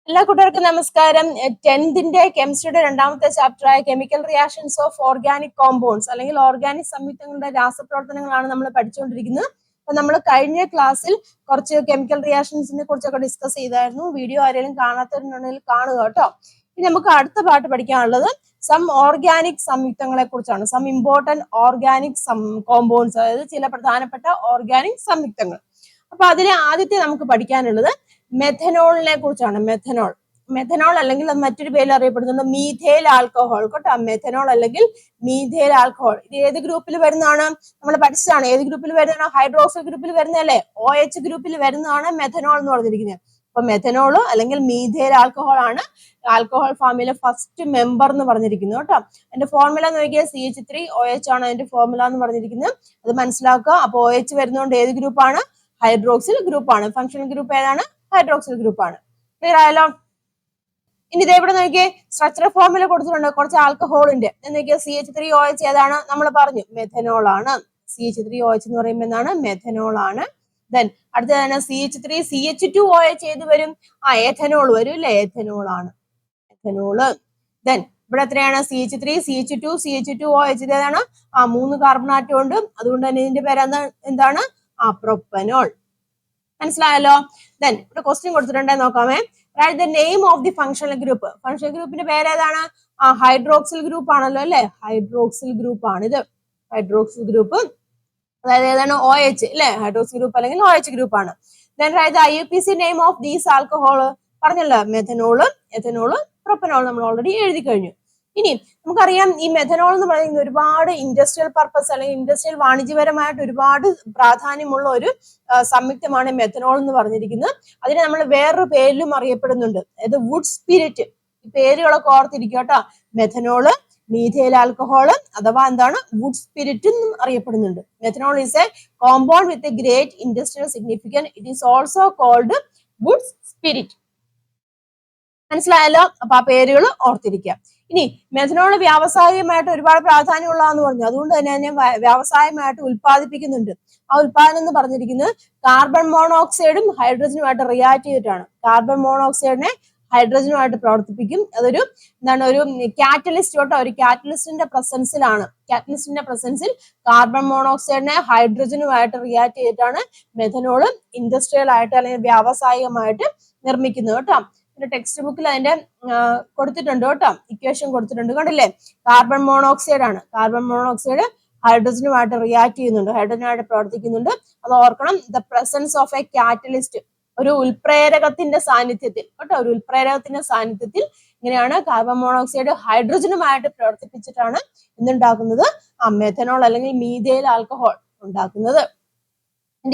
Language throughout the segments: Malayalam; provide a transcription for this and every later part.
എല്ലാ കൂട്ടുകാർക്കും നമസ്കാരം. 10th കെമിസ്ട്രിയുടെ രണ്ടാമത്തെ ചാപ്റ്ററായ chemical reactions of organic compounds അല്ലെങ്കിൽ ഓർഗാനിക് സംയുക്തങ്ങളുടെ രാസപ്രവർത്തനങ്ങളാണ് നമ്മൾ പഠിച്ചുകൊണ്ടിരിക്കുന്നത്. അപ്പൊ നമ്മൾ കഴിഞ്ഞ ക്ലാസ്സിൽ കുറച്ച് കെമിക്കൽ റിയാക്ഷൻസിനെ കുറിച്ചൊക്കെ ഡിസ്കസ് ചെയ്തായിരുന്നു. വീഡിയോ ആരെങ്കിലും കാണാത്തവരുണ്ടെങ്കിൽ കാണുക കേട്ടോ. ഇനി നമുക്ക് അടുത്ത പാട്ട് പഠിക്കാനുള്ളത് സം ഓർഗാനിക് സംയുക്തങ്ങളെ കുറിച്ചാണ്. സം ഇമ്പോർട്ടന്റ് ഓർഗാനിക് കോമ്പൗണ്ട്സ്, അതായത് ചില പ്രധാനപ്പെട്ട ഓർഗാനിക് സംയുക്തങ്ങൾ. അപ്പൊ അതിലെ ആദ്യത്തെ നമുക്ക് പഠിക്കാനുള്ളത് മെഥനോളിനെ കുറിച്ചാണ്. മെഥനോൾ അല്ലെങ്കിൽ മറ്റൊരു പേരിൽ അറിയപ്പെടുന്നുണ്ട് മീഥേൽ ആൽക്കഹോൾ കേട്ടോ. മെഥനോൾ അല്ലെങ്കിൽ മീഥേൽ ആൽക്കഹോൾ ഇത് ഏത് ഗ്രൂപ്പിൽ വരുന്നതാണ്? നമ്മൾ പഠിച്ചതാണ്. ഏത് ഗ്രൂപ്പിൽ വരുന്നതാണ്? ഹൈഡ്രോക്സിൽ ഗ്രൂപ്പിൽ വരുന്നതല്ലേ? OH ഗ്രൂപ്പിൽ വരുന്നതാണ് മെഥനോൾ എന്ന് പറഞ്ഞിരിക്കുന്നത്. അപ്പൊ മെഥനോൾ അല്ലെങ്കിൽ മീഥേൽ ആൽക്കഹോൾ ആണ് ആൽക്കഹോൾ ഫാമിലെ ഫസ്റ്റ് മെമ്പർ എന്ന് പറഞ്ഞിരിക്കുന്നത് കേട്ടോ. അതിന്റെ ഫോർമുല നോക്കിയാൽ CH3OH ആണ് അതിന്റെ ഫോർമുല എന്ന് പറഞ്ഞിരിക്കുന്നത്. അത് മനസ്സിലാക്കുക. അപ്പൊ OH വരുന്നതുകൊണ്ട് ഏത് ഗ്രൂപ്പാണ്? ഹൈഡ്രോക്സിൽ ഗ്രൂപ്പാണ്. ഫങ്ഷണൽ ഗ്രൂപ്പ് ഏതാണ്? ഹൈഡ്രോക്സിൽ ഗ്രൂപ്പാണ്. ക്ലിയർ ആയല്ലോ? ഇനി ഇത് എവിടെ നോക്കിയേ? സ്ട്രക്ചർ ഫോർമുല കൊടുത്തിട്ടുണ്ട് കുറച്ച് ആൽക്കഹോളിന്റെ. നോക്കിയാൽ CH3OH ഏതാണ്? നമ്മൾ പറഞ്ഞു മെഥനോൾ ആണ്. CH3OH എന്ന് പറയുമ്പോൾ എന്താണ്? മെഥനോൾ ആണ്. ദെൻ അടുത്തതാണ് CH3CH2OH ഏത് വരും? എഥനോൾ വരും അല്ലെ? എഥനോൾ ആണ് എഥനോള്. ദെൻ ഇവിടെ എത്രയാണ്? CH3CH2CH2OH ഇതേതാണ്? 3 കാർബൺ ആറ്റം ഉണ്ട്. അതുകൊണ്ട് തന്നെ ഇതിന്റെ പേര് എന്താണ്? പ്രൊപ്പനോൾ. മനസ്സിലായല്ലോ? ദെൻ ഇവിടെ ക്വസ്റ്റ്യൻ കൊടുത്തിട്ടുണ്ടേ നോക്കാമേ. Right the name of the functional group. Functional ഗ്രൂപ്പിന്റെ പേര് ഏതാണ്? ഹൈഡ്രോക്സിൽ ഗ്രൂപ്പ് ആണല്ലോ അല്ലെ? ഹൈഡ്രോക്സിൽ ഗ്രൂപ്പ് ആണിത്. ഹൈഡ്രോക്സിൽ ഗ്രൂപ്പ് അതായത് ഏതാണ്? OH അല്ലെ? ഹൈഡ്രോക്സിൽ ഗ്രൂപ്പ് അല്ലെങ്കിൽ OH ഗ്രൂപ്പ് ആണ്. Then write the IUPAC name of these alcohol. പറഞ്ഞല്ലോ മെഥനോള്, എഥനോള്, പ്രൊപ്പനോൾ നമ്മൾ ഓൾറെഡി എഴുതി കഴിഞ്ഞു. ഇനി നമുക്കറിയാം ഈ മെഥനോൾ എന്ന് പറയുന്നത് ഒരുപാട് ഇൻഡസ്ട്രിയൽ പർപ്പസ് അല്ലെങ്കിൽ ഇൻഡസ്ട്രിയൽ വാണിജ്യപരമായിട്ട് ഒരുപാട് പ്രാധാന്യമുള്ള ഒരു സംയുക്തമാണ് മെഥനോൾ എന്ന് പറഞ്ഞിരിക്കുന്നത്. അതിനെ നമ്മൾ വേറൊരു പേരിലും അറിയപ്പെടുന്നുണ്ട്. അതായത് വുഡ് സ്പിരിറ്റ്. ഈ പേരുകളൊക്കെ ഓർത്തിരിക്കുക കേട്ടോ. മെഥനോള്, മീഥൈൽ ആൽക്കഹോൾ അഥവാ എന്താണ്? വുഡ് സ്പിരിറ്റ് എന്നും അറിയപ്പെടുന്നുണ്ട്. Methanol is a compound with a great industrial significance. It is also called wood spirit. മനസ്സിലായല്ലോ? അപ്പൊ ആ പേരുകൾ ഓർത്തിരിക്കുക. ഇനി മെഥനോൾ വ്യാവസായികമായിട്ട് ഒരുപാട് പ്രാധാന്യമുള്ളതെന്ന് പറഞ്ഞു. അതുകൊണ്ട് തന്നെ വ്യാവസായികമായിട്ട് ഉൽപ്പാദിപ്പിക്കുന്നുണ്ട്. ആ ഉൽപാദനം എന്ന് പറഞ്ഞിരിക്കുന്നത് കാർബൺ മോണോക്സൈഡും ഹൈഡ്രജനുമായിട്ട് റിയാക്ട് ചെയ്തിട്ടാണ്. കാർബൺ മോണോക്സൈഡിനെ ഹൈഡ്രജനുമായിട്ട് പ്രവർത്തിപ്പിക്കും. അതൊരു എന്താണ്? ഒരു കാറ്റലിസ്റ്റ് കേട്ടോ. ഒരു കാറ്റലിസ്റ്റിന്റെ പ്രസൻസിലാണ്. കാറ്റലിസ്റ്റിന്റെ പ്രസൻസിൽ കാർബൺ മോണോക്സൈഡിനെ ഹൈഡ്രജനുമായിട്ട് റിയാക്ട് ചെയ്തിട്ടാണ് മെഥനോൾ ഇൻഡസ്ട്രിയൽ ആയിട്ട് അല്ലെങ്കിൽ വ്യാവസായികമായിട്ട് നിർമ്മിക്കുന്നത് കേട്ടോ. പിന്നെ ടെക്സ്റ്റ് ബുക്കിൽ അതിന്റെ കൊടുത്തിട്ടുണ്ട് കേട്ടോ. ഇക്വേഷൻ കൊടുത്തിട്ടുണ്ട്. കണ്ടില്ലേ? കാർബൺ മോണോക്സൈഡ് ആണ്. കാർബൺ മോണോക്സൈഡ് ഹൈഡ്രജനുമായിട്ട് റിയാക്ട് ചെയ്യുന്നുണ്ട്, ഹൈഡ്രജനുമായിട്ട് പ്രവർത്തിക്കുന്നുണ്ട്. അത് ഓർക്കണം. The presence of a catalyst, ഒരു ഉൽപ്രേരകത്തിന്റെ സാന്നിധ്യത്തിൽ കേട്ടോ. ഒരു ഉൽപ്രേരകത്തിന്റെ സാന്നിധ്യത്തിൽ ഇങ്ങനെയാണ് കാർബൺ മോണോക്സൈഡ് ഹൈഡ്രജനുമായിട്ട് പ്രവർത്തിപ്പിച്ചിട്ടാണ് എന്തുണ്ടാക്കുന്നത്? മെഥനോൾ അല്ലെങ്കിൽ മീഥൈൽ ആൽക്കഹോൾ ഉണ്ടാക്കുന്നത്.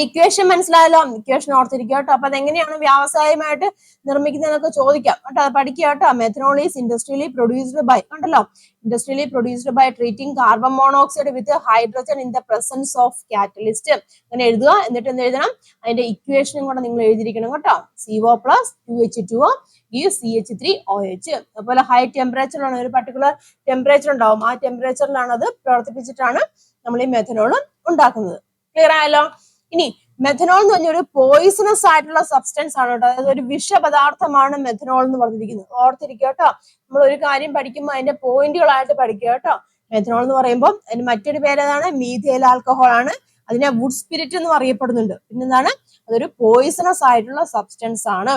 ഇക്വേഷൻ മനസ്സിലായല്ലോ? ഇക്വേഷൻ ഓർത്തിരിക്കുക കേട്ടോ. അപ്പൊ അതെങ്ങനെയാണ് വ്യാവസായികമായിട്ട് നിർമ്മിക്കുന്നതെന്നൊക്കെ ചോദിക്കാം കേട്ടോ. അത് പഠിക്കുക കേട്ടോ. Methanol is industrially produced by, കണ്ടല്ലോ, industrially produced by treating carbon monoxide with hydrogen in the presence of catalyst. അങ്ങനെ എഴുതുക. എന്നിട്ട് എന്ത് എഴുതണം? അതിന്റെ ഇക്വേഷനും കൂടെ നിങ്ങൾ എഴുതിയിരിക്കണം കേട്ടോ. CO + 2H2O CH3OH. അതുപോലെ ഹൈ ടെമ്പറേച്ചറിലാണ്, ഒരു പർട്ടിക്കുലർ ടെമ്പറേച്ചർ ഉണ്ടാവും. ആ ടെമ്പറേച്ചറിലാണ് അത് പ്രവർത്തിപ്പിച്ചിട്ടാണ് നമ്മൾ ഈ മെഥനോൾ ഉണ്ടാക്കുന്നത്. ക്ലിയർ ആയല്ലോ? ഇനി മെഥനോൾ എന്ന് പറഞ്ഞൊരു പോയിസണസ് ആയിട്ടുള്ള സബ്സ്റ്റൻസ് ആണ് കേട്ടോ. അതായത് ഒരു വിഷപദാർത്ഥമാണ് മെഥനോൾ എന്ന് പറഞ്ഞിരിക്കുന്നത്. ഓർത്തിരിക്കുക കേട്ടോ. നമ്മൾ ഒരു കാര്യം പഠിക്കുമ്പോൾ അതിന്റെ പോയിന്റുകളായിട്ട് പഠിക്കുക കേട്ടോ. മെഥനോൾ എന്ന് പറയുമ്പോൾ അതിന് മറ്റൊരു പേരേതാണ്? മീഥൈൽ ആൽക്കഹോൾ ആണ്. അതിനെ വുഡ് സ്പിരിറ്റ് എന്നും അറിയപ്പെടുന്നുണ്ട്. പിന്നെന്താണ്? അതൊരു പോയിസണസ് ആയിട്ടുള്ള സബ്സ്റ്റൻസ് ആണ്.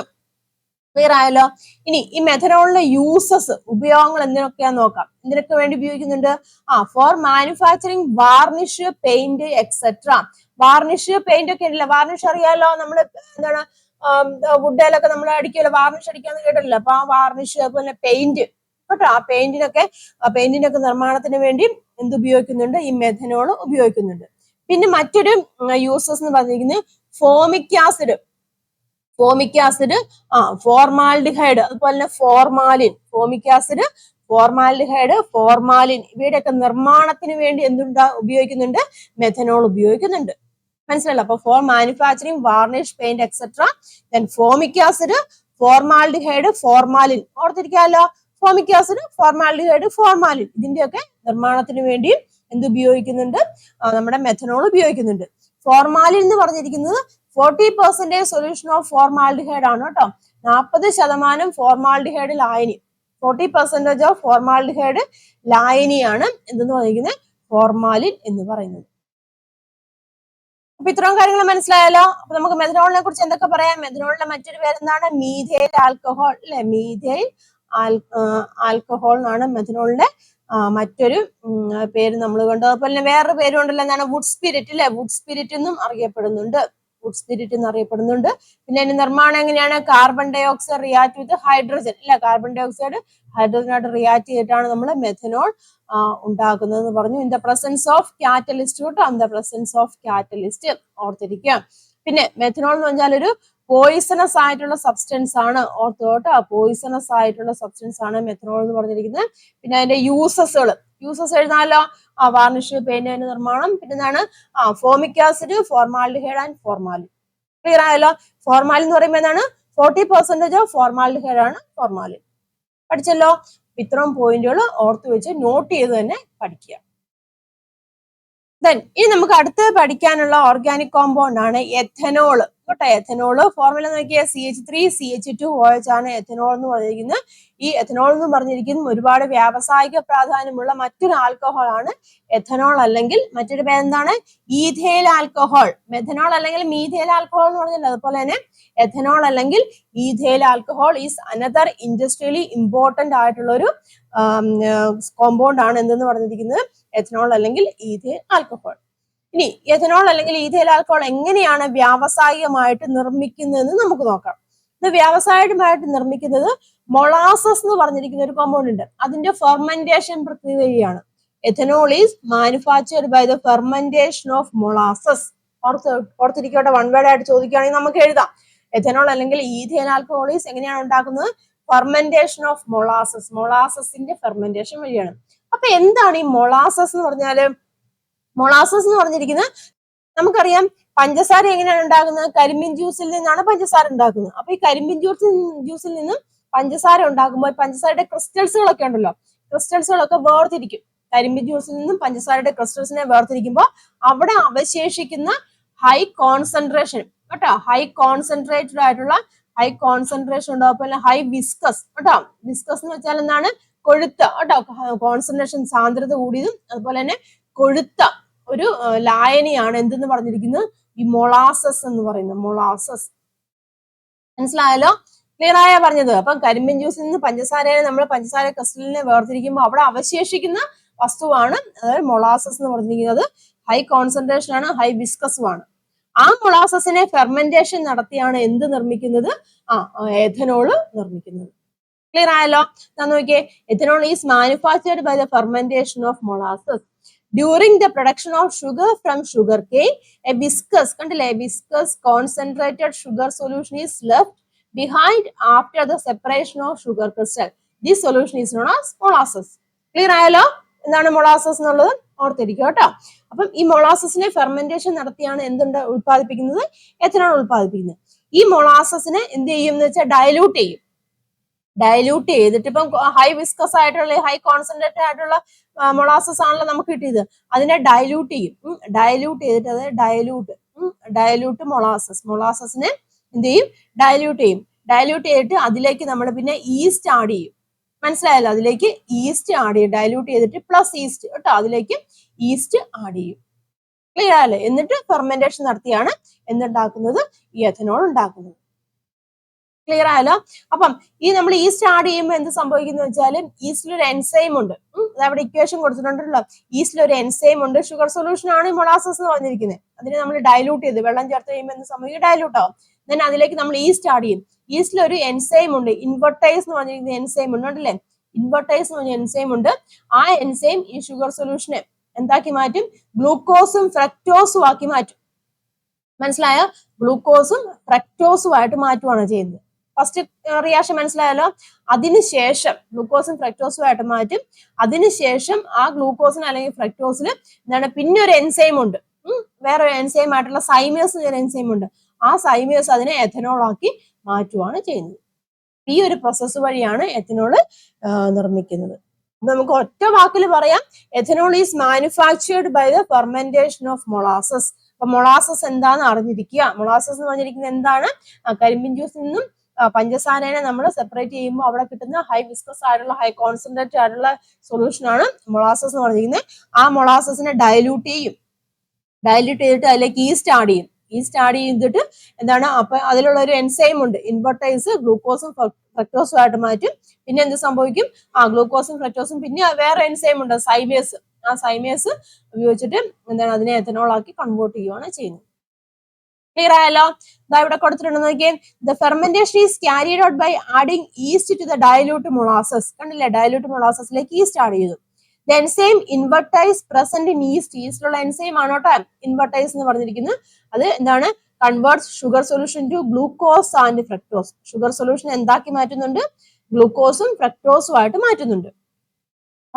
ക്ലിയർ ആയല്ലോ? ഇനി ഈ മെഥനോളിന്റെ യൂസസ്, ഉപയോഗങ്ങൾ എന്തിനൊക്കെയാന്ന് നോക്കാം. എന്തിനൊക്കെ വേണ്ടി ഉപയോഗിക്കുന്നുണ്ട്? Four manufacturing varnish, paint etcetera. Varnish, paint ഒക്കെ ഉണ്ടല്ലോ. വാർണിഷ് അറിയാലോ, നമ്മൾ എന്താണ് വുഡിലൊക്കെ നമ്മൾ അടിക്കുമല്ലോ, വാർണിഷ് അടിക്കാന്ന് കേട്ടില്ല. അപ്പൊ ആ വാർണിഷ്, അതുപോലെ പെയിന്റ് കേട്ടോ. ആ പെയിന്റിന്റെ ഒക്കെ നിർമ്മാണത്തിന് വേണ്ടി എന്ത് ഉപയോഗിക്കുന്നുണ്ട്? ഈ മെഥനോൾ ഉപയോഗിക്കുന്നുണ്ട്. പിന്നെ മറ്റൊരു യൂസസ് എന്ന് പറഞ്ഞിരിക്കുന്നത് formic acid. Formic acid, formaldehyde, അതുപോലെ തന്നെ formalin. Formic acid, formaldehyde, formalin ഇവയുടെ ഒക്കെ നിർമ്മാണത്തിന് വേണ്ടി ഉപയോഗിക്കുന്നുണ്ട്? മെഥനോൾ ഉപയോഗിക്കുന്നുണ്ട്. മനസ്സിലല്ലോ? അപ്പൊ for manufacturing varnish, paint etcetera. Then formic acid, formaldehyde, formalin. ഓർത്തിരിക്കാമല്ലോ? ഫോമിക് ആസിഡ്, ഫോർമാൽഡിഹൈഡ്, ഫോർമാലിൻ ഇതിന്റെയൊക്കെ നിർമ്മാണത്തിന് വേണ്ടി ഉപയോഗിക്കുന്നുണ്ട്? നമ്മുടെ മെഥനോൾ ഉപയോഗിക്കുന്നുണ്ട്. ഫോർമാലിൻ എന്ന് പറഞ്ഞിരിക്കുന്നത് 40% സൊല്യൂഷൻ ഓഫ് ഫോർമാൽഡിഹൈഡ് ആണ് കേട്ടോ. 40% ഫോർമാൽഡിഹൈഡ് ലായനി, 40% ഓഫ് ഫോർമാൽഡിഹൈഡ് ലായനിയാണ് എന്തെന്ന് പറയുന്നത്, ഫോർമാലിൻ എന്ന് പറയുന്നത്. അപ്പൊ ഇത്രയും കാര്യങ്ങൾ മനസ്സിലായല്ലോ. അപ്പൊ നമുക്ക് മെഥനോളിനെ കുറിച്ച് എന്തൊക്കെ പറയാം? മെഥനോളിന്റെ മറ്റൊരു പേര് എന്താണ്? മീഥൈൽ ആൽക്കഹോൾ അല്ലെ, മീഥൈൽ ആൽക്കഹോൾ എന്നാണ് മെഥനോളിന്റെ മറ്റൊരു പേര് നമ്മൾ കണ്ടു. അതുപോലെ വേറൊരു പേരും ഉണ്ടല്ലോ, എന്താണ്? വുഡ് സ്പിരിറ്റ് അല്ലെ, വുഡ് സ്പിരിറ്റ് എന്നും അറിയപ്പെടുന്നുണ്ട്, വുഡ് സ്പിരിറ്റ് എന്ന് അറിയപ്പെടുന്നുണ്ട്. പിന്നെ അതിന്റെ നിർമ്മാണം എങ്ങനെയാണ്? Carbon dioxide react with hydrogen അല്ലെ, കാർബൺ ഡൈ ഓക്സൈഡ് ഹൈഡ്രജനായിട്ട് റിയാക്ട് ചെയ്തിട്ടാണ് നമ്മൾ മെഥനോൾ ഉണ്ടാക്കുന്നത് എന്ന് പറഞ്ഞു. In the presence of catalyst കേട്ടോ, in the presence of catalyst ഓർത്തിരിക്കുക. പിന്നെ മെഥനോൾ എന്ന് പറഞ്ഞാൽ ഒരു പോയിസണസ് ആയിട്ടുള്ള സബ്സ്റ്റൻസ് ആണ്, ഓർത്ത് കേട്ടോ, പോയിസണസ് ആയിട്ടുള്ള സബ്സ്റ്റൻസ് ആണ് മെഥനോൾ എന്ന് പറഞ്ഞിരിക്കുന്നത്. പിന്നെ അതിന്റെ യൂസസ് എഴുതാലോ, വാർണിഷ്, പെയിന്റ് നിർമ്മാണം, പിന്നെ എന്താണ്? Formic acid, formaldehyde and formalin. Clear ആയല്ലോ. ഫോർമാലിൻ എന്ന് പറയുമ്പോൾ എന്താണ്? 40% ഓഫ് ഫോർമാൽഡിഹൈഡ് ആണ് ഫോർമാലിൻ. പഠിച്ചല്ലോ. ഇത്രയും പോയിന്റുകൾ ഓർത്ത് വെച്ച് നോട്ട് ചെയ്ത് തന്നെ പഠിക്കുക. ഇനി നമുക്ക് അടുത്ത് പഠിക്കാനുള്ള ഓർഗാനിക് കോമ്പൗണ്ട് ആണ് എഥനോൾ കേട്ടോ. എഥനോൾ ഫോർമുല നോക്കിയ CH3CH2OH ആണ് എഥനോൾ എന്ന് പറഞ്ഞിരിക്കുന്നത്. ഈ എഥനോൾ എന്ന് പറഞ്ഞിരിക്കുന്നത് ഒരുപാട് വ്യാവസായിക പ്രാധാന്യമുള്ള മറ്റൊരു ആൽക്കഹോൾ ആണ് എഥനോൾ, അല്ലെങ്കിൽ മറ്റൊരു പേര് എന്താണ്? Ethyl alcohol. മെഥനോൾ അല്ലെങ്കിൽ മീഥൈൽ ആൽക്കഹോൾ എന്ന് പറഞ്ഞില്ല, അതുപോലെ തന്നെ എഥനോൾ അല്ലെങ്കിൽ ethyl alcohol is another industrially important ആയിട്ടുള്ള ഒരു കോമ്പൗണ്ട് ആണ് എന്തെന്ന് പറഞ്ഞിരിക്കുന്നത്, എഥനോൾ അല്ലെങ്കിൽ ഈഥൈൽ ആൽക്കഹോൾ. ഇനി എഥനോൾ അല്ലെങ്കിൽ ഈഥൈൽ ആൽക്കഹോൾ എങ്ങനെയാണ് വ്യാവസായികമായിട്ട് നിർമ്മിക്കുന്നതെന്ന് നമുക്ക് നോക്കാം. ഇത് വ്യാവസായികമായിട്ട് നിർമ്മിക്കുന്നത് മൊളാസസ് എന്ന് പറഞ്ഞിരിക്കുന്ന ഒരു കോമ്പൗണ്ട് ഉണ്ട്, അതിന്റെ ഫെർമെന്റേഷൻ പ്രക്രിയയാണ്. Ethanol is manufactured by the fermentation of molasses. ഓർത്തിരിക്കട്ടെ, വൺ വേർഡ് ആയിട്ട് ചോദിക്കുകയാണെങ്കിൽ നമുക്ക് എഴുതാം. എഥനോൾ അല്ലെങ്കിൽ ഈഥൈൽ ആൽക്കഹോൾ ഈസ് എങ്ങനെയാണ് ഉണ്ടാക്കുന്നത്? ഫെർമെന്റേഷൻ ഓഫ് മൊളാസസ്, മൊളാസസിന്റെ ഫെർമെന്റേഷൻ വഴിയാണ്. അപ്പൊ എന്താണ് ഈ മൊളാസസ് എന്ന് പറഞ്ഞാല്? മൊളാസസ് എന്ന് പറഞ്ഞിരിക്കുന്നത് നമുക്കറിയാം, പഞ്ചസാര എങ്ങനെയാണ് ഉണ്ടാക്കുന്നത്? കരിമ്പിൻ ജ്യൂസിൽ നിന്നാണ് പഞ്ചസാര ഉണ്ടാക്കുന്നത്. അപ്പൊ ഈ കരിമ്പിൻ ജ്യൂസിൽ നിന്നും പഞ്ചസാര ഉണ്ടാക്കുമ്പോൾ പഞ്ചസാരയുടെ ക്രിസ്റ്റൽസുകളൊക്കെ ഉണ്ടല്ലോ, ക്രിസ്റ്റൽസുകളൊക്കെ വേർതിരിക്കും. കരിമ്പിൻ ജ്യൂസിൽ നിന്നും പഞ്ചസാരയുടെ ക്രിസ്റ്റൽസിനെ വേർതിരിക്കുമ്പോൾ അവിടെ അവശേഷിക്കുന്ന ഹൈ കോൺസെൻട്രേഷൻ കേട്ടോ, ഹൈ കോൺസെൻട്രേറ്റഡ് ആയിട്ടുള്ള ഹൈ കോൺസെൻട്രേഷൻ ഉണ്ടാവും. അതുപോലെ ഹൈ വിസ്കസ് കേട്ടോ, വിസ്കസ് എന്ന് വെച്ചാൽ എന്താണ്? കൊഴുത്ത കേട്ടോ, കോൺസെൻട്രേഷൻ സാന്ദ്രത കൂടിയതും അതുപോലെ തന്നെ കൊഴുത്ത ഒരു ലായനിയാണ് എന്തെന്ന് പറഞ്ഞിരിക്കുന്നത്? ഈ മൊളാസസ് എന്ന് പറയുന്നത്. മൊളാസസ് മനസ്സിലായല്ലോ, ക്ലിയർ ആയാ പറഞ്ഞത്? അപ്പൊ കരിമ്പിൻ ജ്യൂസിൽ നിന്ന് പഞ്ചസാരയെ നമ്മൾ പഞ്ചസാര ക്രിസ്റ്റലിനെ വേർതിരിക്കുമ്പോൾ അവിടെ അവശേഷിക്കുന്ന വസ്തുവാണ് അതായത് മൊളാസസ് എന്ന് പറഞ്ഞിരിക്കുന്നത്. ഹൈ കോൺസെൻട്രേഷൻ ആണ്, ഹൈ വിസ്കസും ആണ്. ആ മൊളാസസിനെ ഫെർമെന്റേഷൻ നടത്തിയാണ് എന്ത് നിർമ്മിക്കുന്നത്? എഥനോള് നിർമ്മിക്കുന്നത്. ക്ലിയർ ആയല്ലോ? നോക്കിയേ, ethanol is manufactured by the fermentation of molasses. During the production of sugar from sugarcane, a viscous, കണ്ടില്ലേ, viscous concentrated sugar solution is left behind after the separation of sugar crystal. This solution is known as molasses. Clear ആയല്ലോ? എന്താണ് മൊളാസസ് എന്നുള്ളത് ഓർത്തിരിക്കുക കേട്ടോ. അപ്പം ഈ മൊളാസസിനെ ഫെർമെന്റേഷൻ നടത്തിയാണ് എന്തുണ്ട് ഉത്പാദിപ്പിക്കുന്നത്? എഥനോൾ ഉത്പാദിപ്പിക്കുന്നത്. ഈ മൊളാസസിനെ എന്ത് ചെയ്യും എന്ന് വെച്ചാൽ ഡയലൂട്ട് ചെയ്യും. ഡയലൂട്ട് ചെയ്തിട്ട് ഇപ്പം ഹൈ വിസ്കസ് ആയിട്ടുള്ള ഹൈ കോൺസെൻട്രേറ്റഡ് ആയിട്ടുള്ള മൊളാസസ് ആണല്ലോ നമുക്ക് കിട്ടിയത്, അതിനെ ഡയലൂട്ട് ചെയ്യും. ഡയലൂട്ട് ചെയ്തിട്ട് അത് ഡയലൂട്ട് മൊളാസസിനെ എന്ത് ചെയ്യും? ഡയലൂട്ട് ചെയ്യും. ഡയലൂട്ട് ചെയ്തിട്ട് അതിലേക്ക് നമ്മൾ പിന്നെ ഈസ്റ്റ് ആഡ് ചെയ്യും. മനസ്സിലായല്ലോ? അതിലേക്ക് ഈസ്റ്റ് ആഡ് ചെയ്യും. ഡയലൂട്ട് ചെയ്തിട്ട് പ്ലസ് ഈസ്റ്റ് കേട്ടോ, അതിലേക്ക് ഈസ്റ്റ് ആഡ് ചെയ്യും. ക്ലിയർ ആയല്ലേ? എന്നിട്ട് ഫെർമെന്റേഷൻ നടത്തിയാണ് എന്തുണ്ടാക്കുന്നത്? ഈ എഥനോൾ ഉണ്ടാക്കുന്നത്. ക്ലിയർ ആയല്ലോ? അപ്പം ഈ നമ്മൾ ഈസ്റ്റ് ആഡ് ചെയ്യുമ്പോൾ എന്ത് സംഭവിക്കുന്നു വെച്ചാൽ ഈസ്റ്റിൽ ഒരു എൻസൈം ഉണ്ട്. അവിടെ ഇക്വേഷൻ കൊടുത്തിട്ടുണ്ടല്ലോ, ഈസ്റ്റിൽ ഒരു എൻസൈം ഉണ്ട്. ഷുഗർ സൊല്യൂഷൻ ആണ് മൊളാസസ് എന്ന് പറഞ്ഞിരിക്കുന്നത്. അതിനെ നമ്മൾ ഡയലൂട്ട് ചെയ്ത് വെള്ളം ചേർത്ത് കഴിയുമ്പോൾ എന്ത് സംഭവിക്കും? ഡയലൂട്ട് ആവും. ദെൻ അതിലേക്ക് നമ്മൾ ഈസ്റ്റ് ആഡ് ചെയ്യും. ഈസ്റ്റിൽ ഒരു എൻസൈം ഉണ്ട്, ഇൻവെർട്ടൈസ് എന്ന് പറഞ്ഞിരിക്കുന്ന എൻസൈം ഉണ്ടല്ലേ, ഇൻവെർട്ടൈസ് എന്ന് പറഞ്ഞ എൻസൈം ഉണ്ട്. ആ എൻസൈം ഈ ഷുഗർ സൊല്യൂഷനെ എന്താക്കി മാറ്റും? ഗ്ലൂക്കോസും ഫ്രക്ടോസും ആക്കി മാറ്റും. മനസ്സിലായോ? ഗ്ലൂക്കോസും ഫ്രക്ടോസും ആയിട്ട് മാറ്റുവാണ് ചെയ്യുന്നത്. ഫസ്റ്റ് റിയാക്ഷൻ മനസ്സിലായല്ലോ? അതിനുശേഷം ഗ്ലൂക്കോസും ഫ്രക്ടോസും ആയിട്ട് മാറ്റും. അതിനുശേഷം ആ ഗ്ലൂക്കോസിന് അല്ലെങ്കിൽ ഫ്രക്ടോസിന് എന്താണ് പിന്നെ ഒരു എൻസൈം ഉണ്ട്, വേറെ എൻസൈം ആയിട്ടുള്ള സൈമേഴ്സ് എന്നൊരു എൻസൈം ഉണ്ട്. ആ സൈമേഴ്സ് അതിനെ എഥനോൾ ആക്കി മാറ്റുവാണ് ചെയ്യുന്നത്. ഈ ഒരു പ്രോസസ്സ് വഴിയാണ് എഥനോൾ നിർമ്മിക്കുന്നത്. നമുക്ക് ഒറ്റ വാക്കിൽ പറയാം, ethanol is manufactured by the fermentation of molasses. അപ്പൊ മൊളാസസ് എന്താന്ന് അറിഞ്ഞിരിക്കുക. മൊളാസസ് എന്ന് പറഞ്ഞിരിക്കുന്നത് എന്താണ്? കരിമ്പിൻ ജ്യൂസിൽ നിന്നും പഞ്ചസാരനെ നമ്മൾ സെപ്പറേറ്റ് ചെയ്യുമ്പോൾ അവിടെ കിട്ടുന്ന ഹൈ വിസ്കസ് ആയിട്ടുള്ള ഹൈ കോൺസെൻട്രേറ്റ് ആയിട്ടുള്ള സൊല്യൂഷൻ ആണ് മൊളാസസ് എന്ന് പറഞ്ഞിരിക്കുന്നത്. ആ മൊളാസസിനെ ഡയലൂട്ട് ചെയ്തിട്ട് അതിലേക്ക് ഈസ്റ്റ് ആഡ് ചെയ്തിട്ട് എന്താണ്, അപ്പൊ അതിലുള്ള ഒരു എൻസൈം ഉണ്ട്, ഇൻവെർട്ടൈസ് ഗ്ലൂക്കോസും ഫ്രക്ടോസും ആയിട്ട് മാറ്റും. പിന്നെ എന്ത് സംഭവിക്കും, ഗ്ലൂക്കോസും ഫ്രക്ടോസും, പിന്നെ വേറെ എൻസൈം ഉണ്ട് സൈമേസ്. ആ സൈമേസ് ഉപയോഗിച്ചിട്ട് എന്താണ് അതിനെ എഥനോൾ ആക്കി കൺവേർട്ട് ചെയ്യുകയാണ് ചെയ്യുന്നത്. ക്ലിയർ ആയല്ലോ? ഇതാ ഇവിടെ കൊടുത്തിട്ടുണ്ട് നോക്കിയേ. The fermentation is carried out by adding yeast to the dilute molasses. കണ്ടില്ലേ, ഡയലൂട്ട് മൊളാസസിലേക്ക് ഈസ്റ്റ് ആഡ് ചെയ്തു. The enzyme invertase present in ഈസ്റ്റിലുള്ള എൻസൈം ആണ് കേട്ടോ ഇൻവെർട്ടൈസ് എന്ന് പറഞ്ഞിരിക്കുന്നത്. അത് എന്താണ്, converts sugar solution to glucose and fructose. Sugar solution എന്താക്കി മാറ്റുന്നുണ്ട്, ഗ്ലൂക്കോസും ഫ്രക്ടോസും ആയിട്ട് മാറ്റുന്നുണ്ട്.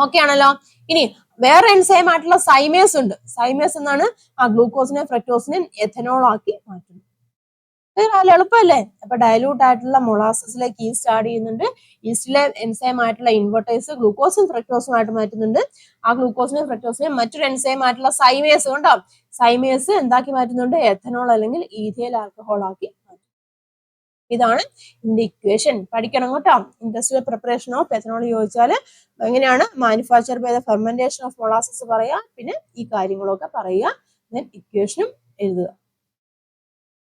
ഓക്കെ ആണല്ലോ. ഇനി വേറെ എൻസൈം ആയിട്ടുള്ള സൈമേസ് ഉണ്ട്. സൈമേസ് എന്നാണ് ആ ഗ്ലൂക്കോസിനെ ഫ്രക്ടോസിനെ എഥനോൾ ആക്കി മാറ്റുന്നത്. എളുപ്പമല്ലേ? അപ്പൊ ഡയലൂട്ട് ആയിട്ടുള്ള മൊളാസസിലേക്ക് ഈസ്റ്റ് ആഡ് ചെയ്യുന്നുണ്ട്. ഈസ്റ്റിലെ എൻസൈം ആയിട്ടുള്ള ഇൻവെർട്ടൈസ് ഗ്ലൂക്കോസും ഫ്രക്ടോസും ആയിട്ട് മാറ്റുന്നുണ്ട്. ആ ഗ്ലൂക്കോസിനെ ഫ്രക്ടോസിനെ മറ്റൊരു എൻസൈം ആയിട്ടുള്ള സൈമേസ് കണ്ടോ, സൈമേസ് എന്താക്കി മാറ്റുന്നുണ്ട്, എഥനോൾ അല്ലെങ്കിൽ ഈഥൈൽ ആൽക്കഹോൾ ആക്കി മാറ്റും. ഇതാണ് ഇതിന്റെ ഇക്വേഷൻ. പഠിക്കണം കേട്ടോ. ഇൻഡസ്ട്രിയൽ പ്രിപ്പറേഷൻ ഓഫ് എഥനോൾ ചോദിച്ചാൽ എങ്ങനെയാണ് manufacture by the fermentation of molasses പറയുക, പിന്നെ ഈ കാര്യങ്ങളൊക്കെ പറയുക, ദെൻ ഇക്വേഷനും എഴുതുക.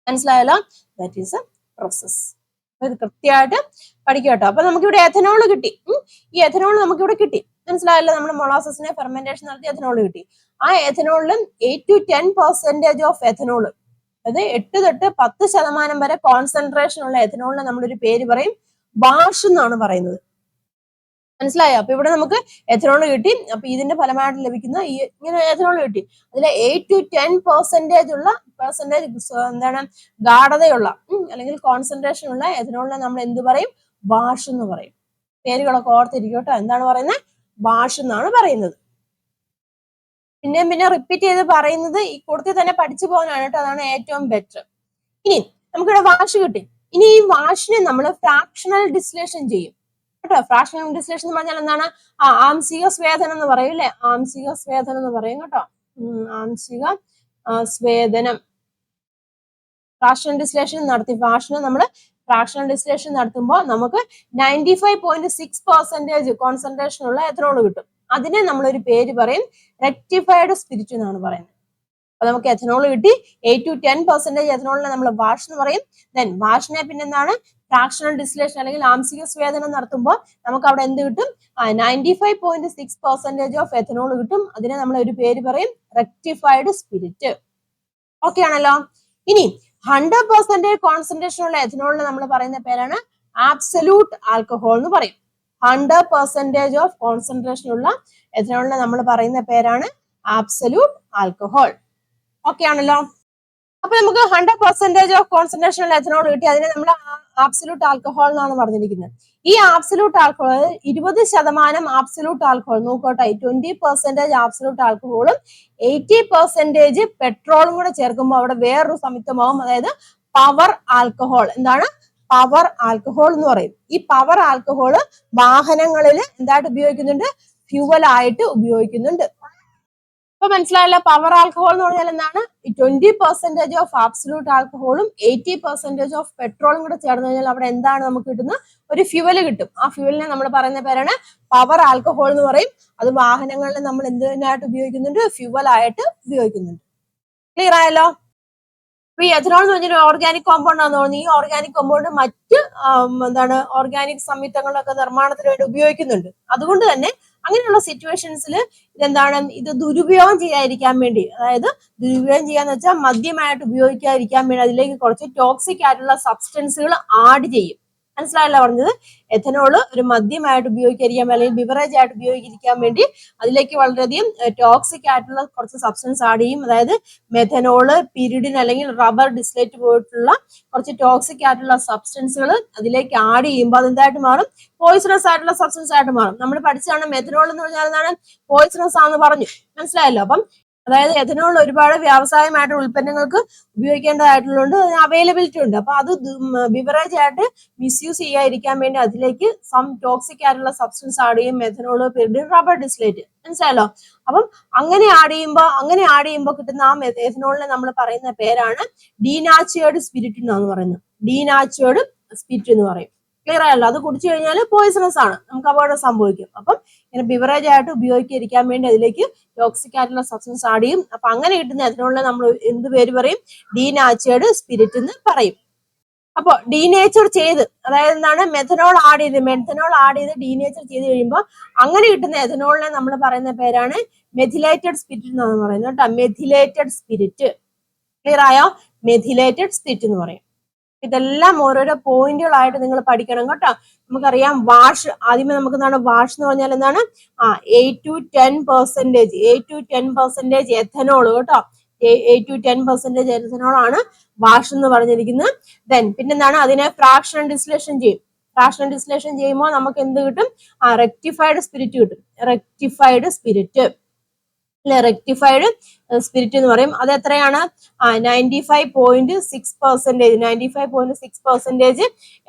മനസ്സിലായല്ലോ? That is a process. ഇത് കൃത്യമായിട്ട് പഠിക്കുക കേട്ടോ. അപ്പൊ നമുക്കിവിടെ എഥനോൾ കിട്ടി. ഈ എഥനോൾ നമുക്കിവിടെ കിട്ടി, മനസ്സിലായല്ലോ? നമ്മൾ മൊളാസസിനെ ഫെർമെന്റേഷൻ നടത്തി എഥനോൾ കിട്ടി. ആ എഥനോളിലും 8 to 10% ഓഫ് എഥനോൾ, അത് 8 തൊട്ട് 10% വരെ കോൺസെൻട്രേഷൻ ഉള്ള എഥനോളിനെ നമ്മളൊരു പേര് പറയും, വാഷ് എന്നാണ് പറയുന്നത്. മനസ്സിലായോ? അപ്പൊ ഇവിടെ നമുക്ക് എഥനോൾ കിട്ടി. അപ്പൊ ഇതിന്റെ ഫലമായിട്ട് ലഭിക്കുന്ന ഈ ഇങ്ങനെ എഥനോൾ കിട്ടി. അതിൽ 8 to 10% ഉള്ള എന്താണ്, ഗാഢതയുള്ള അല്ലെങ്കിൽ കോൺസെൻട്രേഷൻ ഉള്ള എഥനോളിനെ നമ്മൾ എന്ത് പറയും, വാഷ് എന്ന് പറയും. പേരുകളൊക്കെ ഓർത്തിരിക്കും കേട്ടോ. എന്താണ് പറയുന്നത്, വാഷ് എന്നാണ് പറയുന്നത്. പിന്നെ റിപ്പീറ്റ് ചെയ്ത് പറയുന്നത് ഈ കൂട്ടത്തിൽ തന്നെ പഠിച്ചു പോകാനാണ് കേട്ടോ. അതാണ് ഏറ്റവും ബെറ്റർ. ഇനി നമുക്കിവിടെ വാഷ് കിട്ടി. ഇനി ഈ വാഷിനെ നമ്മൾ ഫ്രാക്ഷണൽ ഡിസ്റ്റിലേഷൻ ചെയ്യും കേട്ടോ. ഫ്രാക്ഷണൽ ഡിസ്റ്റിലേഷൻ എന്ന് പറഞ്ഞാൽ എന്താണ്, ആംശിക സ്വേദനം എന്ന് പറയും അല്ലെ, ആംശിക സ്വേദനം എന്ന് പറയും കേട്ടോ. ആംശിക സ്വേദനം. ഫ്രാക്ഷണൽ ഡിസ്റ്റിലേഷൻ നടത്തി, ഫ്രാക്ഷണൽ ഡിസ്റ്റിലേഷൻ നടത്തുമ്പോൾ നമുക്ക് 95.6% കോൺസെൻട്രേഷൻ ഉള്ള എഥനോൾ കിട്ടും. അതിനെ നമ്മളൊരു പേര് പറയും റെക്ടിഫൈഡ് സ്പിരിറ്റ് എന്നാണ് പറയുന്നത്. അപ്പൊ നമുക്ക് എഥനോൾ കിട്ടി. 8 to 10% എഥനോളിനെ നമ്മൾ വാഷ് എന്ന് പറയും. ദെൻ വാഷിനെ പിന്നെ എന്താണ്, ഫ്രാക്ഷണൽ ഡിസ്റ്റിലേഷൻ അല്ലെങ്കിൽ ആംശിക സ്വേദനം നടത്തുമ്പോൾ നമുക്ക് അവിടെ എന്ത് കിട്ടും, 95.6% ഓഫ് എഥനോൾ കിട്ടും. അതിനെ നമ്മൾ ഒരു പേര് പറയും റെക്ടിഫൈഡ് സ്പിരിറ്റ്. ഓക്കെ ആണല്ലോ. ഇനി 100% കോൺസെൻട്രേഷൻ ഉള്ള എഥനോളിനെ നമ്മൾ പറയുന്ന പേരാണ് ആബ്സല്യൂട്ട് ആൽക്കഹോൾ എന്ന് പറയും. 100% ഓഫ് കോൺസെൻട്രേഷൻ ഉള്ള എഥനോളിനെ നമ്മൾ പറയുന്ന പേരാണ് ആബ്സല്യൂട്ട് ആൽക്കഹോൾ. ഓക്കെ ആണല്ലോ. അപ്പൊ നമുക്ക് 100% ഓഫ് കോൺസെൻട്രേഷൻ ഉള്ള എഥനോൾ കിട്ടി. അതിനെ നമ്മൾ ആബ്സല്യൂട്ട് ആൽക്കഹോൾ എന്നാണ് പറഞ്ഞിരിക്കുന്നത്. ഈ ആബ്സല്യൂട്ട് ആൽക്കഹോൾ 20% ആബ്സല്യൂട്ട് ആൽക്കഹോൾ നോക്കട്ടെ. 20% ആബ്സല്യൂട്ട് ആൽക്കഹോളും 80% പെട്രോളും കൂടെ ചേർക്കുമ്പോൾ അവിടെ വേറൊരു സംയുക്തമാവും. അതായത് പവർ ആൽക്കഹോൾ. എന്താണ് പവർ ആൽക്കഹോൾ എന്ന് പറയും. ഈ പവർ ആൽക്കഹോൾ വാഹനങ്ങളിൽ എന്തായിട്ട് ഉപയോഗിക്കുന്നുണ്ട്, ഫ്യൂവൽ ആയിട്ട് ഉപയോഗിക്കുന്നുണ്ട്. അപ്പൊ മനസ്സിലായല്ലോ? പവർ ആൽക്കഹോൾ എന്ന് പറഞ്ഞാൽ എന്താണ്, 20% ഓഫ് ആബ്സല്യൂട്ട് ആൽക്കഹോളും 80% ഓഫ് പെട്രോളും കൂടെ ചേർന്ന് കഴിഞ്ഞാൽ അവിടെ എന്താണ് നമുക്ക് കിട്ടുന്ന ഒരു ഫ്യൂവൽ കിട്ടും. ആ ഫ്യൂവലിനെ നമ്മൾ പറയുന്ന പേരാണ് പവർ ആൽക്കഹോൾ എന്ന് പറയും. അത് വാഹനങ്ങളിൽ നമ്മൾ എന്തിനായിട്ട് ഉപയോഗിക്കുന്നുണ്ട്, ഫ്യൂവൽ ആയിട്ട് ഉപയോഗിക്കുന്നുണ്ട്. ക്ലിയർ ആയല്ലോ? ഈ എഥനോൾ എന്ന് പറഞ്ഞൊരു ഓർഗാനിക് കോമ്പൗണ്ട് ആണെന്ന് തോന്നുന്നു. ഈ ഓർഗാനിക് കോമ്പൗണ്ട് മറ്റ് ഓർഗാനിക് സംയുക്തങ്ങളൊക്കെ നിർമ്മാണത്തിന് വേണ്ടി ഉപയോഗിക്കുന്നുണ്ട്. അതുകൊണ്ട് തന്നെ അങ്ങനെയുള്ള സിറ്റുവേഷൻസിൽ ഇതെന്താണ്, ഇത് ദുരുപയോഗം ചെയ്യാതിരിക്കാൻ വേണ്ടി, അതായത് ദുരുപയോഗം ചെയ്യാന്ന് വെച്ചാൽ മദ്യമായിട്ട് ഉപയോഗിക്കാതിരിക്കാൻ വേണ്ടി അതിലേക്ക് കുറച്ച് ടോക്സിക് ആയിട്ടുള്ള സബ്സ്റ്റൻസുകൾ ആഡ് ചെയ്യും. മനസ്സിലായല്ലോ പറഞ്ഞത്? എഥനോള് ഒരു മദ്യമായിട്ട് ഉപയോഗിക്കാതിരിക്കാൻ അല്ലെങ്കിൽ ബിവറേജ് ആയിട്ട് ഉപയോഗിക്കാൻ വേണ്ടി അതിലേക്ക് വളരെയധികം ടോക്സിക് ആയിട്ടുള്ള കുറച്ച് സബ്സ്റ്റൻസ് ആഡ് ചെയ്യും. അതായത് മെഥനോള്, പിരിഡിൻ അല്ലെങ്കിൽ റബ്ബർ ഡിസ്ലേറ്റ് പോയിട്ടുള്ള കുറച്ച് ടോക്സിക് ആയിട്ടുള്ള സബ്സ്റ്റൻസുകൾ അതിലേക്ക് ആഡ് ചെയ്യുമ്പോൾ അതെന്തായിട്ട് മാറും, പോയിസണസ് ആയിട്ടുള്ള സബ്സ്റ്റൻസ് ആയിട്ട് മാറും. നമ്മൾ പഠിച്ചതാണ് മെഥനോൾ എന്ന് പറഞ്ഞാൽ എന്താണ്, പോയിസണസ് ആണെന്ന് പറഞ്ഞു. മനസ്സിലായല്ലോ? അപ്പം അതായത് എഥനോൾ ഒരുപാട് വ്യാവസായികമായിട്ടുള്ള ഉൽപ്പന്നങ്ങൾക്ക് ഉപയോഗിക്കേണ്ടതായിട്ടുള്ളത്, അതിന് അവൈലബിലിറ്റി ഉണ്ട്. അപ്പൊ അത് ബിവറേജ് ആയിട്ട് മിസ്യൂസ് ചെയ്യാതിരിക്കാൻ വേണ്ടി അതിലേക്ക് സം ടോക്സിക് ആയിട്ടുള്ള സബ്സ്റ്റൻസ് ആഡ് ചെയ്യും. Methanol, pyridine, rubber distillate. മനസ്സിലായല്ലോ? അപ്പം അങ്ങനെ ആഡ് ചെയ്യുമ്പോൾ കിട്ടുന്ന ആ എഥനോളിനെ നമ്മൾ പറയുന്ന പേരാണ് ഡീനാച്ചുവേർഡ് സ്പിരിറ്റ് എന്നാണ് പറയുന്നത്. ഡീനാച്ചുവേർഡ് സ്പിരിറ്റ് എന്ന് പറയും. ക്ലിയർ ആയല്ലോ? അത് കുടിച്ചു കഴിഞ്ഞാൽ പോയിസണസ് ആണ്, നമുക്ക് അപകടം സംഭവിക്കും. അപ്പം ഇങ്ങനെ ബിവറേജ് ആയിട്ട് ഉപയോഗിക്കാതിരിക്കാൻ വേണ്ടി അതിലേക്ക് ടോക്സിക് ആയിട്ടുള്ള സബ്സ്റ്റൻസ് ആഡ് ചെയ്യും. അപ്പൊ അങ്ങനെ കിട്ടുന്ന എഥനോളിനെ നമ്മൾ എന്ത് പേര് പറയും? ഡീനാച്ചുറേഡ് സ്പിരിറ്റ് എന്ന് പറയും. അപ്പൊ ഡീനേച്ചർ ചെയ്ത്, അതായത് എന്താണ്, മെഥനോൾ ആഡ് ചെയ്ത് ഡീനേച്ചർ ചെയ്ത് കഴിയുമ്പോൾ അങ്ങനെ കിട്ടുന്ന എഥനോളിനെ നമ്മൾ പറയുന്ന പേരാണ് മെഥിലേറ്റഡ് സ്പിരിറ്റ് എന്നാണ് പറയുന്നത് കേട്ടോ. മെഥിലേറ്റഡ് സ്പിരിറ്റ്. ക്ലിയർ ആയോ? മെഥിലേറ്റഡ് സ്പിരിറ്റ് എന്ന് പറയും. ഇതെല്ലാം ഓരോരോ പോയിന്റുകളായിട്ട് നിങ്ങൾ പഠിക്കണം കേട്ടോ. നമുക്കറിയാം വാഷ്, ആദ്യമേ നമുക്ക് എന്താണ് വാഷ് എന്ന് പറഞ്ഞാൽ എന്താണ്? 8 to 10% എഥനോൾ കേട്ടോ. 8 to 10% എഥനോൾ ആണ് വാഷ് എന്ന് പറഞ്ഞിരിക്കുന്നത്. ദെൻ പിന്നെന്താണ്, അതിനെ ഫ്രാക്ഷണൽ ഡിസ്റ്റിലേഷൻ ചെയ്യും. ഫ്രാക്ഷണൽ ഡിസ്റ്റിലേഷൻ ചെയ്യുമ്പോൾ നമുക്ക് എന്ത് കിട്ടും? റെക്ടിഫൈഡ് സ്പിരിറ്റ് കിട്ടും. റെക്ടിഫൈഡ് സ്പിരിറ്റ് എന്ന് പറയും. അത് എത്രയാണ്? 95.6%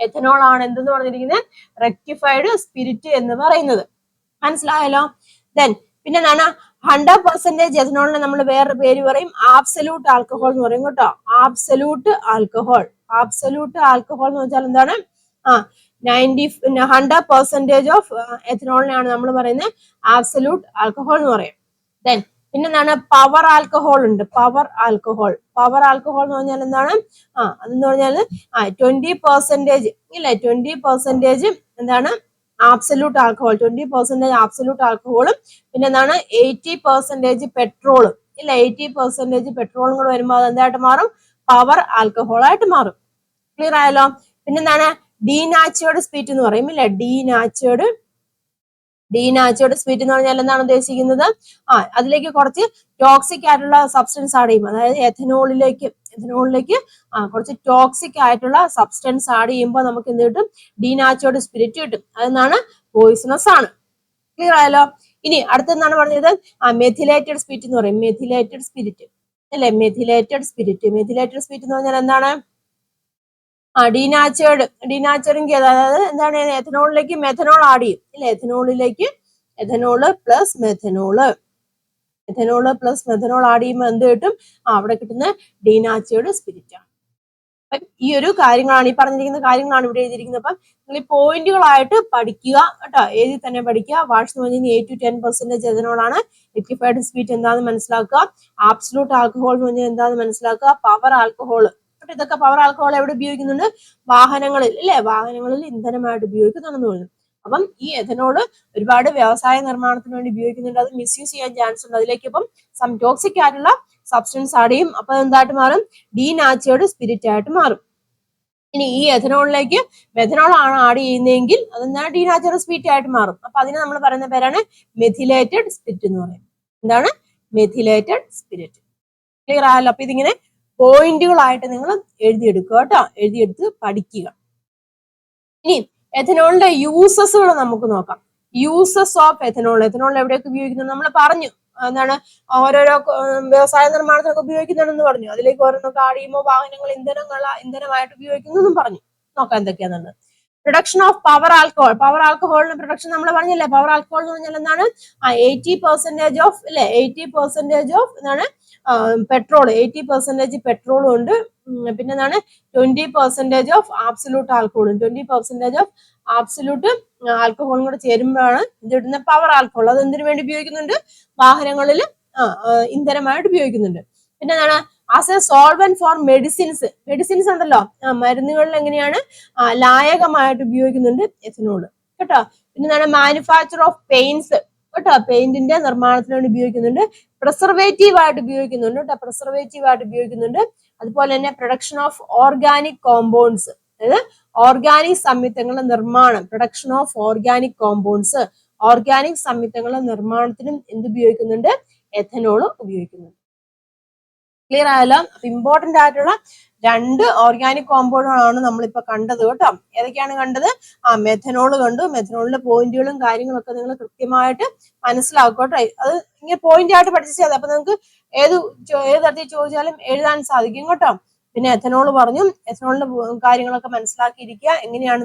എഥനോൾ ആണ് എന്തെന്ന് പറഞ്ഞിരിക്കുന്നത്? റെക്ടിഫൈഡ് സ്പിരിറ്റ് എന്ന് പറയുന്നത്. മനസ്സിലായല്ലോ? ദെൻ പിന്നെ എന്താണ്, 100% എഥനോളിനെ നമ്മൾ വേറൊരു പേര് പറയും ആബ്സല്യൂട്ട് ആൽക്കഹോൾ എന്ന് പറയും കേട്ടോ. ആബ്സല്യൂട്ട് ആൽക്കഹോൾ എന്ന് വെച്ചാൽ എന്താണ്? 100% ഓഫ് എഥനോളിനെയാണ് നമ്മൾ പറയുന്നത് ആബ്സല്യൂട്ട് ആൽക്കഹോൾ എന്ന് പറയും. ദെൻ പിന്നെന്താണ്, പവർ ആൽക്കഹോൾ ഉണ്ട്. പവർ ആൽക്കഹോൾ എന്ന് പറഞ്ഞാൽ എന്താണ്? അതെന്ന് പറഞ്ഞാൽ 20% ഇല്ലേ, 20% എന്താണ്? Absolute alcohol. 20% ആബ്സല്യൂട്ട് ആൽക്കഹോളും പിന്നെ എന്താണ് 80% പെട്രോളും ഇല്ല, 80% പെട്രോളും കൂടെ വരുമ്പോൾ അത് എന്തായിട്ട് മാറും? പവർ ആൽക്കഹോൾ ആയിട്ട് മാറും. ക്ലിയർ ആയല്ലോ? പിന്നെന്താണ്, ഡീനാച്ചുറേഡ് സ്പിരിറ്റ് എന്ന് പറയും ഇല്ലേ. ഡീനാച്ചുറേഡ് സ്പിരിറ്റ് എന്ന് പറഞ്ഞാൽ എന്താണ് ഉദ്ദേശിക്കുന്നത്? അതിലേക്ക് കുറച്ച് ടോക്സിക് ആയിട്ടുള്ള സബ്സ്റ്റൻസ് ആഡ് ചെയ്യും. അതായത് എഥനോളിലേക്ക് കുറച്ച് ടോക്സിക് ആയിട്ടുള്ള സബ്സ്റ്റൻസ് ആഡ് ചെയ്യുമ്പോൾ നമുക്ക് എന്ത് കിട്ടും? ഡീനാച്ചുറേഡ് സ്പിരിറ്റ് കിട്ടും. അതെന്താണ്? പോയിസണസ് ആണ്. ക്ലിയർ ആയല്ലോ? ഇനി അടുത്തെന്താണ് പറഞ്ഞത്? മെഥിലേറ്റഡ് സ്പിരിറ്റ് എന്ന് പറയും. മെഥിലേറ്റഡ് സ്പിരിറ്റ് അല്ലെ, മെഥിലേറ്റഡ് സ്പിരിറ്റ് എന്ന് പറഞ്ഞാൽ എന്താണ്? ഡീനാച്ചുറിങ് ചെയ്ത്, അതായത് എന്താണ്, എഥനോളിലേക്ക് മെഥനോൾ ആഡ് ചെയ്യും ഇല്ലേ. എഥനോള് പ്ലസ് മെഥനോൾ ആഡ് ചെയ്യുമ്പോൾ എന്ത് കിട്ടും? അവിടെ കിട്ടുന്ന ഡീനാച്ചുറേഡ് സ്പിരിറ്റ് ആണ്. അപ്പം ഈ ഒരു കാര്യങ്ങളാണ്, ഈ പറഞ്ഞിരിക്കുന്ന കാര്യങ്ങളാണ് ഇവിടെ എഴുതിയിരിക്കുന്നത്. അപ്പം നിങ്ങൾ ഈ പോയിന്റുകളായിട്ട് പഠിക്കുക കേട്ടോ. എഴുതി തന്നെ പഠിക്കുക. വാഷ് എന്ന് പറഞ്ഞാൽ 8 to 10% എഥനോളാണ്. റെക്ടിഫൈഡ് സ്പിരിറ്റ് എന്താണെന്ന് മനസ്സിലാക്കുക. ആബ്സല്യൂട്ട് ആൽക്കഹോൾ എന്ന് പറഞ്ഞാൽ എന്താണെന്ന് മനസ്സിലാക്കുക. പവർ ആൽക്കഹോൾ, ഇതൊക്കെ പവർ ആൽക്കഹോൾ എവിടെ ഉപയോഗിക്കുന്നുണ്ട്? വാഹനങ്ങളിൽ ഇല്ലേ, വാഹനങ്ങളിൽ ഇന്ധനമായിട്ട് ഉപയോഗിക്കുന്നുണ്ടെന്ന് പറഞ്ഞു. അപ്പം ഈ എഥനോള് ഒരുപാട് വ്യവസായ നിർമ്മാണത്തിന് വേണ്ടി ഉപയോഗിക്കുന്നുണ്ട്. അത് മിസ്യൂസ് ചെയ്യാൻ ചാൻസ് ഉണ്ട്. അതിലേക്ക് ഇപ്പം സം ടോക്സിക് ആയിട്ടുള്ള സബ്സ്റ്റൻസ് ആഡ് ചെയ്യും. അപ്പൊ എന്തായിട്ട് മാറും? ഡീനാച്ചുറേഡ് സ്പിരിറ്റ് ആയിട്ട് മാറും. ഇനി ഈ എഥനോളിലേക്ക് മെഥനോൾ ആണ് ആഡ് ചെയ്യുന്നതെങ്കിൽ അതെന്താണ്? ഡീനാച്ചുറേഡ് സ്പിരിറ്റ് ആയിട്ട് മാറും. അപ്പൊ അതിനെ നമ്മൾ പറയുന്ന പേരാണ് മെഥിലേറ്റഡ് സ്പിരിറ്റ് എന്ന് പറയും. എന്താണ്? മെഥിലേറ്റഡ് സ്പിരിറ്റ്. ക്ലിയർ ആയല്ലോ? അപ്പൊ ഇതിങ്ങനെ പോയിന്റുകളായിട്ട് നിങ്ങൾ എഴുതിയെടുക്കുക കേട്ടോ. എഴുതിയെടുത്ത് പഠിക്കുക. ഇനി എഥനോളിന്റെ യൂസസുകൾ നമുക്ക് നോക്കാം. യൂസസ് ഓഫ് എഥനോൾ എവിടെയൊക്കെ ഉപയോഗിക്കുന്നത് നമ്മൾ പറഞ്ഞു. എന്താണ്? ഓരോരോ വ്യവസായ നിർമ്മാണത്തിനൊക്കെ ഉപയോഗിക്കുന്നുണ്ടെന്ന് പറഞ്ഞു. അതിലേക്ക് ഓരോന്നൊക്കെ ആഡ് ചെയ്യുമ്പോൾ വാഹനങ്ങൾ ഇന്ധനമായിട്ട് ഉപയോഗിക്കുന്നു പറഞ്ഞു. നോക്കാം എന്തൊക്കെയാണെന്ന്. പ്രൊഡക്ഷൻ ഓഫ് പവർ ആൽക്കഹോളിന്റെ പ്രൊഡക്ഷൻ നമ്മൾ പറഞ്ഞില്ലേ. പവർ ആൽക്കഹോൾ എന്ന് പറഞ്ഞാൽ എന്താണ്? 80% ഓഫ് ഇല്ലേ, 80% ഓഫ് എന്താണ്? പെട്രോൾ. 80% പെട്രോളും ഉണ്ട്. പിന്നെ എന്താണ്? 20% ഓഫ് ആബ്സല്യൂട്ട് ആൽക്കഹോളും. 20% ഓഫ് ആബ്സല്യൂട്ട് ആൽക്കഹോളും കൂടെ ചേരുമ്പോഴാണ് ഇത് കിട്ടുന്ന പവർ ആൽക്കഹോൾ. അത് എന്തിനു വേണ്ടി ഉപയോഗിക്കുന്നുണ്ട്? വാഹനങ്ങളിൽ ഇന്ധനമായിട്ട് ഉപയോഗിക്കുന്നുണ്ട്. പിന്നെ എന്താണ്? As a solvent for medicines ഉണ്ടല്ലോ, മരുന്നുകളിൽ എങ്ങനെയാണ് ലായകമായിട്ട് ഉപയോഗിക്കുന്നുണ്ട് എഥനോൾ കേട്ടോ. പിന്നെ എന്താണ്? മാനുഫാക്ചർ ഓഫ് പെയിന്റ്സ് കേട്ടോ, പെയിന്റിന്റെ നിർമ്മാണത്തിന് വേണ്ടി ഉപയോഗിക്കുന്നുണ്ട്. പ്രിസർവേറ്റീവ് ആയിട്ട് ഉപയോഗിക്കുന്നുണ്ട്. അതുപോലെ തന്നെ പ്രൊഡക്ഷൻ ഓഫ് ഓർഗാനിക് കോമ്പൗണ്ട്സ്, അതായത് ഓർഗാനിക് സംയുക്തങ്ങളുടെ നിർമ്മാണം. Production of organic compounds, organic സംയുക്തങ്ങളുടെ നിർമ്മാണത്തിനും എന്ത് ഉപയോഗിക്കുന്നുണ്ട്? എഥനോൾ ഉപയോഗിക്കുന്നുണ്ട്. ക്ലിയർ ആയല്ലോ? അപ്പൊ ഇമ്പോർട്ടന്റ് ആയിട്ടുള്ള 2 ഓർഗാനിക് കോമ്പൗണ്ടുകളാണ് നമ്മളിപ്പോ കണ്ടത് കേട്ടോ. ഏതൊക്കെയാണ് കണ്ടത്? മെഥനോൾ കണ്ടു. മെഥനോളിന്റെ പോയിന്റുകളും കാര്യങ്ങളൊക്കെ നിങ്ങൾ കൃത്യമായിട്ട് മനസ്സിലാക്കുക കേട്ടോ. അത് ഇങ്ങനെ പോയിന്റ് ആയിട്ട് പഠിച്ചാൽ അപ്പൊ നിങ്ങൾക്ക് ഏത് തരത്തിൽ ചോദിച്ചാലും എഴുതാൻ സാധിക്കും കേട്ടോ. പിന്നെ എഥനോൾ പറഞ്ഞു. എഥനോളിന്റെ കാര്യങ്ങളൊക്കെ മനസ്സിലാക്കിയിരിക്കുക. എങ്ങനെയാണ്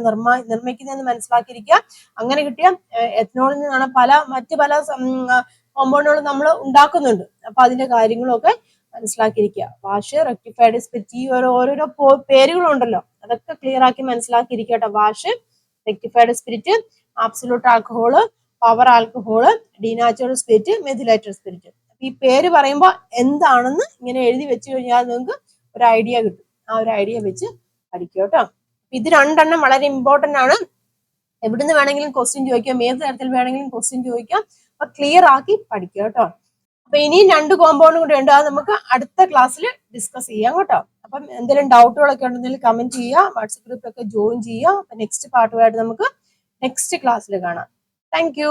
നിർമ്മിക്കുന്നതെന്ന് മനസ്സിലാക്കിയിരിക്കുക. അങ്ങനെ കിട്ടിയ എഥനോളിൽ നിന്നാണ് മറ്റു പല കോമ്പൗണ്ടുകളും നമ്മൾ ഉണ്ടാക്കുന്നുണ്ട്. അപ്പൊ അതിന്റെ കാര്യങ്ങളൊക്കെ മനസ്സിലാക്കിയിരിക്കുക. വാഷ്, റെക്ടിഫൈഡ് സ്പിരിറ്റ്, ഈ ഓരോരോ പേരുകളുണ്ടല്ലോ, അതൊക്കെ ക്ലിയർ ആക്കി മനസ്സിലാക്കിയിരിക്കുക കേട്ടോ. Wash, rectified spirit, absolute alcohol, power alcohol, denatured spirit, methylated spirit. ഈ പേര് പറയുമ്പോൾ എന്താണെന്ന് ഇങ്ങനെ എഴുതി വെച്ച് കഴിഞ്ഞാൽ നിങ്ങൾക്ക് ഒരു ഐഡിയ കിട്ടും. ആ ഒരു ഐഡിയ വെച്ച് പഠിക്കുക കേട്ടോ. ഇത് രണ്ടെണ്ണം വളരെ ഇമ്പോർട്ടന്റ് ആണ്. എവിടുന്ന് വേണമെങ്കിലും ക്വസ്റ്റ്യൻ ചോദിക്കാം, ഏത് തരത്തിൽ വേണമെങ്കിലും ക്വസ്റ്റ്യൻ ചോദിക്കാം. അപ്പൊ ക്ലിയർ ആക്കി പഠിക്കുക കേട്ടോ. അപ്പൊ ഇനിയും 2 കോമ്പൗണ്ടും കൂടെ ഉണ്ട്, അത് നമുക്ക് അടുത്ത ക്ലാസ്സിൽ ഡിസ്കസ് ചെയ്യാം കേട്ടോ. അപ്പം എന്തെങ്കിലും ഡൗട്ടുകളൊക്കെ ഉണ്ടെങ്കിൽ കമന്റ് ചെയ്യുക, വാട്സപ്പ് ഗ്രൂപ്പിലൊക്കെ ജോയിൻ ചെയ്യുക. അപ്പൊ നെക്സ്റ്റ് പാർട്ടുമായിട്ട് നമുക്ക് നെക്സ്റ്റ് ക്ലാസ്സിൽ കാണാം. താങ്ക്